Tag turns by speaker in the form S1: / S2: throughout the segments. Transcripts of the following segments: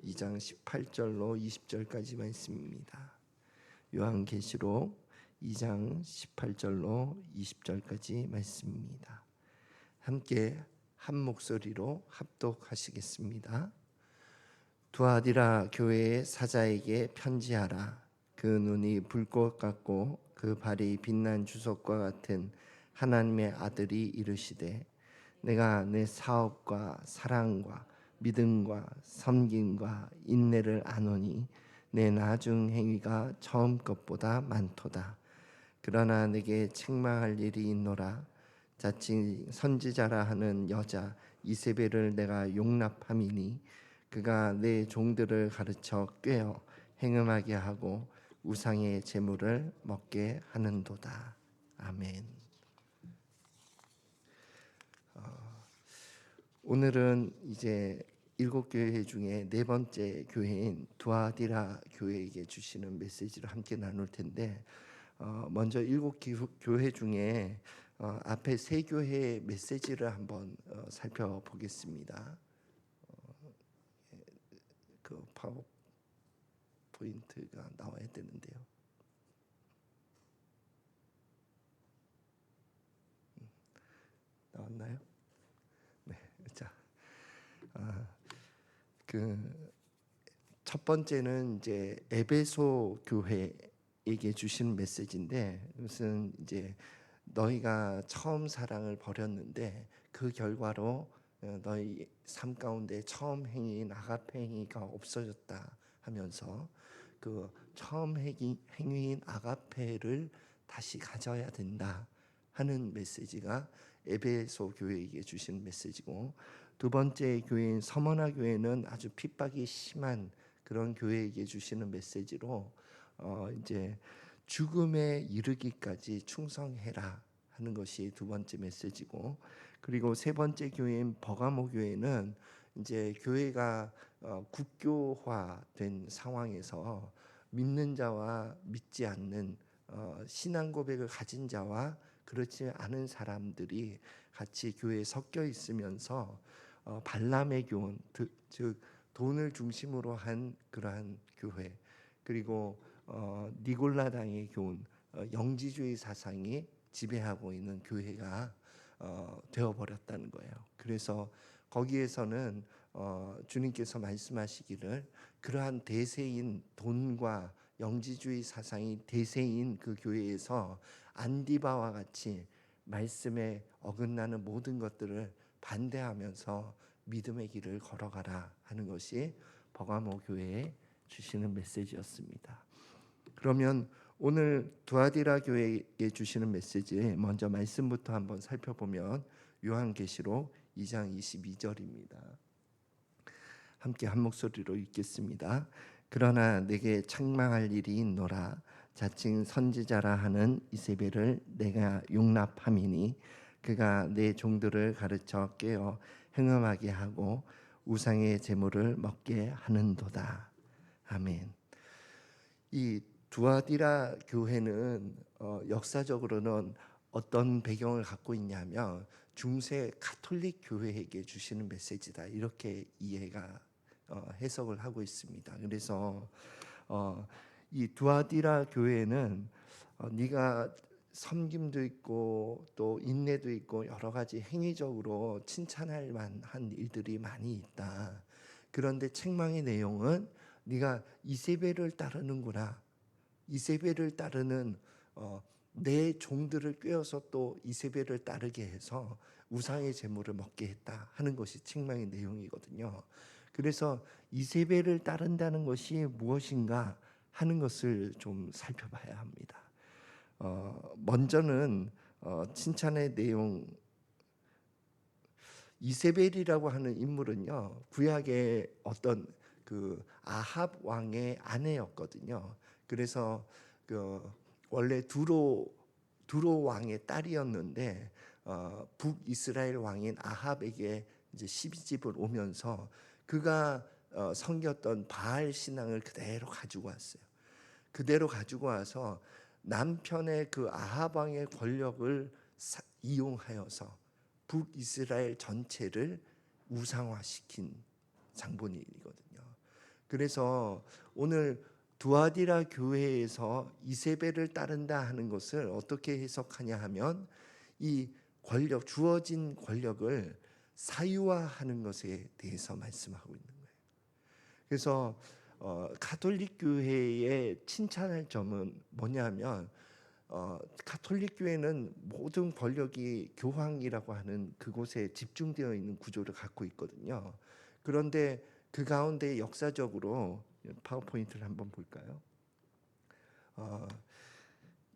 S1: 2장 18절로 20절까지 말씀입니다. 요한계시록 2장 18절로 20절까지 말씀입니다. 함께 한 목소리로 합독하시겠습니다. 두아디라 교회의 사자에게 편지하라. 그 눈이 불꽃 같고 그 발이 빛난 주석과 같은 하나님의 아들이 이르시되, 내가 내 사업과 사랑과 믿음과 섬김과 인내를 아노니 내 나중 행위가 처음 것보다 많도다. 그러나 내게 책망할 일이 있노라. 자칭 선지자라 하는 여자 이세벨을 내가 용납함이니 그가 내 종들을 가르쳐 꾀어 행음하게 하고 우상의 제물을 먹게 하는도다. 아멘. 오늘은 이제 7교회 중에 4번째 교회인 두아디라 교회에게 주시는 메시지를 함께 나눌 텐데, 먼저 7교회 중에 앞에 3교회의 메시지를 한번 살펴보겠습니다. 그 파워포인트가 나와야 되는데요. 나왔나요? 네, 자, 그 첫 번째는 이제 에베소 교회에게 주신 메시지인데, 무슨 이제 너희가 처음 사랑을 버렸는데 그 결과로 너희 삶 가운데 처음 행위인 아가페 행위가 없어졌다 하면서 그 처음 행위인 아가페를 다시 가져야 된다 하는 메시지가 에베소 교회에게 주신 메시지고, 두 번째 교회인 서머나 교회는 아주 핍박이 심한 그런 교회에게 주시는 메시지로 이제 죽음에 이르기까지 충성해라 하는 것이 두 번째 메시지고, 그리고 세 번째 교회인 버가모 교회는 이제 교회가 국교화된 상황에서 믿는 자와 믿지 않는 신앙 고백을 가진 자와 그렇지 않은 사람들이 같이 교회에 섞여 있으면서 발람의 교훈, 즉 돈을 중심으로 한 그러한 교회, 그리고 니골라당의 교훈, 영지주의 사상이 지배하고 있는 교회가 되어버렸다는 거예요. 그래서 거기에서는 주님께서 말씀하시기를, 그러한 대세인 돈과 영지주의 사상이 대세인 그 교회에서 안디바와 같이 말씀에 어긋나는 모든 것들을 반대하면서 믿음의 길을 걸어가라 하는 것이 버가모 교회에 주시는 메시지였습니다. 그러면 오늘 두아디라 교회에 주시는 메시지, 먼저 말씀부터 한번 살펴보면 요한계시록 2장 22절입니다. 함께 한 목소리로 읽겠습니다. 그러나 내게 책망할 일이 있노라. 자칭 선지자라 하는 이세벨을 내가 용납함이니 그가 내 종들을 가르쳐 깨어 행음하게 하고 우상의 제물을 먹게 하는도다. 아멘. 이 두아디라 교회는 역사적으로는 어떤 배경을 갖고 있냐면 중세 가톨릭 교회에게 주시는 메시지다, 이렇게 이해가 해석을 하고 있습니다. 그래서 이 두아디라 교회는 네가 섬김도 있고 또 인내도 있고 여러 가지 행위적으로 칭찬할 만한 일들이 많이 있다. 그런데 책망의 내용은 네가 이세벨을 따르는구나. 이세벨을 따르는 내 종들을 꿰어서 또 이세벨을 따르게 해서 우상의 제물을 먹게 했다 하는 것이 책망의 내용이거든요. 그래서 이세벨을 따른다는 것이 무엇인가 하는 것을 좀 살펴봐야 합니다. 먼저는 칭찬의 내용, 이세벨이라고 하는 인물은요, 구약의 어떤 그 아합 왕의 아내였거든요. 그래서 원래 두로 왕의 딸이었는데 북이스라엘 왕인 아합에게 이제 12집을 오면서 그가 섬겼던 바알 신앙을 그대로 가지고 왔어요. 그대로 가지고 와서 남편의 그 아합 왕의 권력을 이용하여서 북이스라엘 전체를 우상화시킨 장본인이거든요. 그래서 오늘 두아디라 교회에서 이세벨을 따른다 하는 것을 어떻게 해석하냐 하면 이 권력, 주어진 권력을 사유화하는 것에 대해서 말씀하고 있는 거예요. 그래서 가톨릭 교회의 칭찬할 점은 뭐냐면 가톨릭 교회는 모든 권력이 교황이라고 하는 그곳에 집중되어 있는 구조를 갖고 있거든요. 그런데 그 가운데 역사적으로 파워포인트를 한번 볼까요?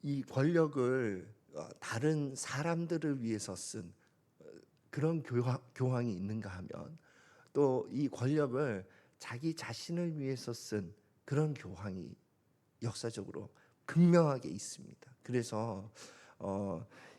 S1: 이 권력을 다른 사람들을 위해서 쓴 그런 교황이 있는가 하면 또 이 권력을 자기 자신을 위해서 쓴 그런 교황이 역사적으로 극명하게 있습니다. 그래서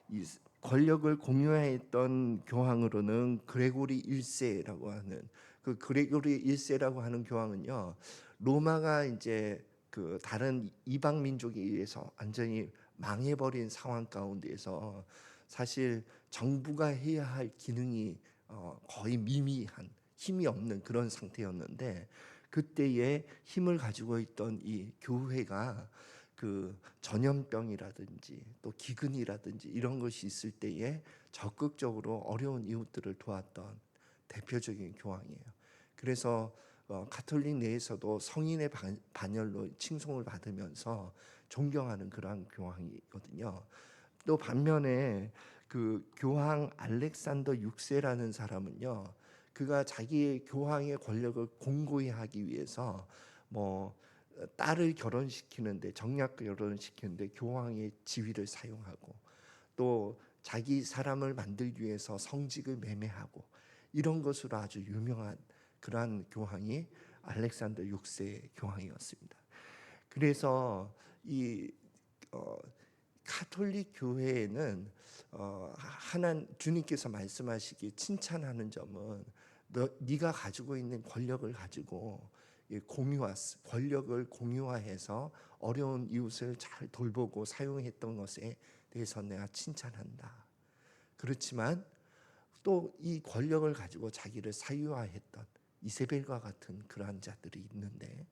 S1: 이 권력을 공유했던 교황으로는 그레고리 1세라고 하는 그 그레고리 1세라고 하는 교황은요, 로마가 이제 그 다른 이방 민족에 의해서 완전히 망해버린 상황 가운데에서 사실 정부가 해야 할 기능이 거의 미미한, 힘이 없는 그런 상태였는데, 그때에 힘을 가지고 있던 이 교회가 그 전염병이라든지 또 기근이라든지 이런 것이 있을 때에 적극적으로 어려운 이웃들을 도왔던 대표적인 교황이에요. 그래서 가톨릭 내에서도 성인의 반열로 칭송을 받으면서 존경하는 그러한 교황이거든요. 또 반면에 그 교황 알렉산더 6세라는 사람은요, 그가 자기의 교황의 권력을 공고히 하기 위해서 뭐 딸을 결혼시키는데, 정략 결혼시키는데 교황의 지위를 사용하고, 또 자기 사람을 만들기 위해서 성직을 매매하고, 이런 것으로 아주 유명한 그러한 교황이 알렉산더 6세 교황이었습니다. 그래서 이 가톨릭 교회에는 주님께서 말씀하시기 칭찬하는 점은 네가 가지고 있는 권력을 가지고 권력을 공유화해서 어려운 이웃을 잘 돌보고 사용했던 것에 대해서 내가 칭찬한다. 그렇지만 또 이 권력을 가지고 자기를 사유화했던 이세벨과 같은 그러한 자들이 있는데,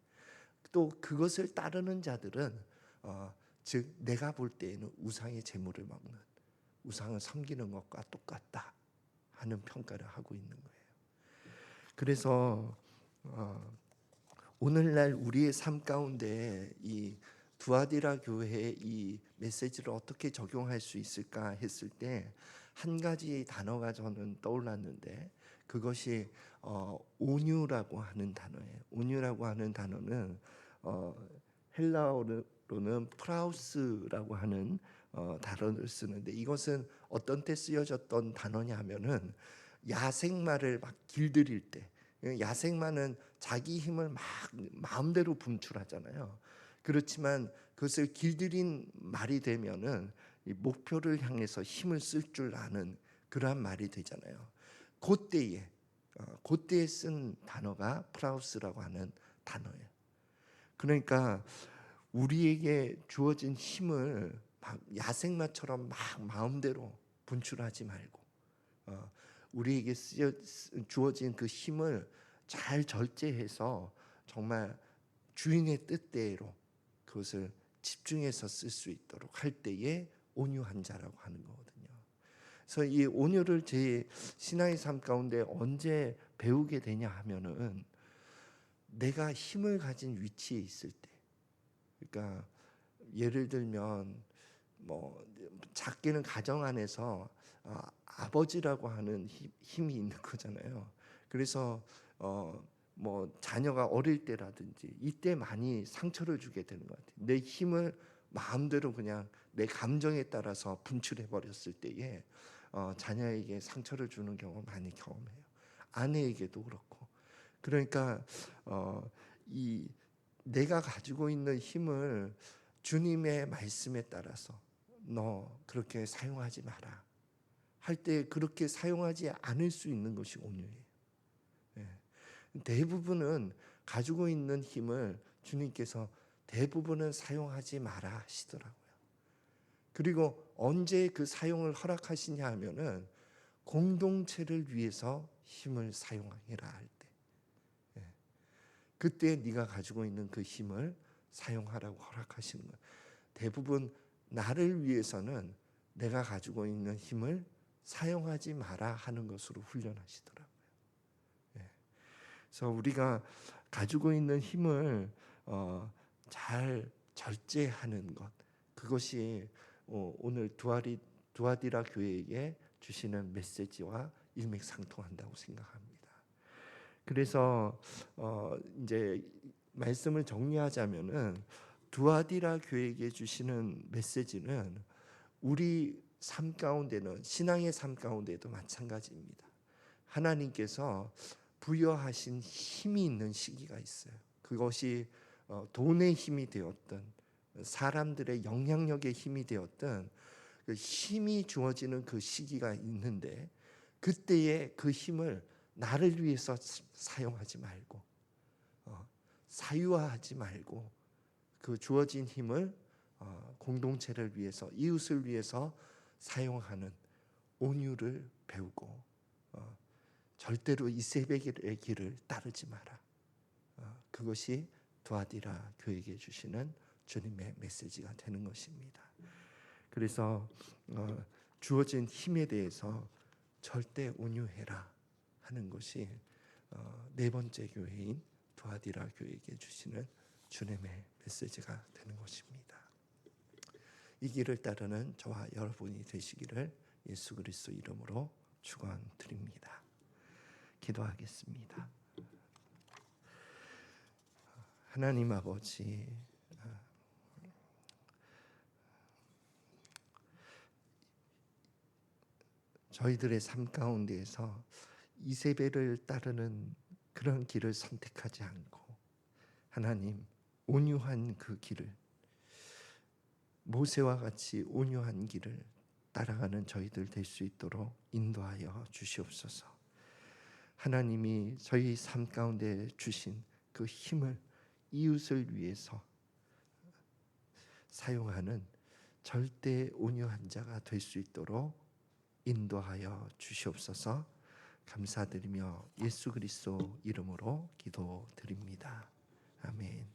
S1: 또 그것을 따르는 자들은 즉 내가 볼 때에는 우상의 제물을 먹는, 우상을 섬기는 것과 똑같다 하는 평가를 하고 있는 거예요. 그래서 오늘날 우리의 삶 가운데 이 두아디라 교회의 이 메시지를 어떻게 적용할 수 있을까 했을 때 한 가지 단어가 저는 떠올랐는데, 그것이 온유라고 하는 단어예요. 온유라고 하는 단어는 헬라어로는 프라우스라고 하는 단어를 쓰는데, 이것은 어떤 때 쓰여졌던 단어냐 하면은 야생마를 막 길들일 때, 야생마는 자기 힘을 막 마음대로 분출하잖아요. 그렇지만 그것을 길들인 말이 되면은 이 목표를 향해서 힘을 쓸 줄 아는 그러한 말이 되잖아요. 그때에 쓴 단어가 프라우스라고 하는 단어예요. 그러니까 우리에게 주어진 힘을 막 야생마처럼 막 마음대로 분출하지 말고 우리에게 주어진 그 힘을 잘 절제해서 정말 주인의 뜻대로 그것을 집중해서 쓸 수 있도록 할 때에 온유한 자라고 하는 거거든요. 그래서 이 온유를 제 신앙의 삶 가운데 언제 배우게 되냐 하면은 내가 힘을 가진 위치에 있을 때, 그러니까 예를 들면 뭐 작게는 가정 안에서 아버지라고 하는 힘이 있는 거잖아요. 그래서 뭐 자녀가 어릴 때라든지 이때 많이 상처를 주게 되는 것 같아요. 내 힘을 마음대로 그냥 내 감정에 따라서 분출해 버렸을 때에 자녀에게 상처를 주는 경우 많이 경험해요. 아내에게도 그렇고. 그러니까 이 내가 가지고 있는 힘을 주님의 말씀에 따라서 너 그렇게 사용하지 마라 할 때 그렇게 사용하지 않을 수 있는 것이 온유예요. 대부분은 가지고 있는 힘을 주님께서 대부분은 사용하지 마라 하시더라고요. 그리고 언제 그 사용을 허락하시냐 하면은 공동체를 위해서 힘을 사용하라 할 때. 그때 네가 가지고 있는 그 힘을 사용하라고 허락하시는 거예요. 대부분 나를 위해서는 내가 가지고 있는 힘을 사용하지 마라 하는 것으로 훈련하시더라고요. 예. 그래서 우리가 가지고 있는 힘을 잘 절제하는 것, 그것이 오늘 두아디라 교회에게 주시는 메시지와 일맥상통한다고 생각합니다. 그래서 이제 말씀을 정리하자면은 두아디라 교회에게 주시는 메시지는 우리 삶 가운데는, 신앙의 삶 가운데도 마찬가지입니다. 하나님께서 부여하신 힘이 있는 시기가 있어요. 그것이 돈의 힘이 되었든 사람들의 영향력의 힘이 되었든 그 힘이 주어지는 그 시기가 있는데, 그때에 그 힘을 나를 위해서 사용하지 말고 사유화하지 말고 그 주어진 힘을 공동체를 위해서, 이웃을 위해서 사용하는 온유를 배우고 절대로 이세벨의 길을 따르지 마라. 그것이 두아디라 교회에게 주시는 주님의 메시지가 되는 것입니다. 그래서 주어진 힘에 대해서 절대 온유해라 하는 것이 네 번째 교회인 두아디라 교회에게 주시는 주님의 메시지가 되는 것입니다. 이 길을 따르는 저와 여러분이 되시기를 예수 그리스도 이름으로 축원드립니다. 기도하겠습니다. 하나님 아버지, 저희들의 삶 가운데에서 이세벨을 따르는 그런 길을 선택하지 않고 하나님, 온유한 그 길을, 모세와 같이 온유한 길을 따라가는 저희들 될 수 있도록 인도하여 주시옵소서. 하나님이 저희 삶 가운데 주신 그 힘을 이웃을 위해서 사용하는 절대 온유한 자가 될 수 있도록 인도하여 주시옵소서. 감사드리며 예수 그리스도 이름으로 기도드립니다. 아멘.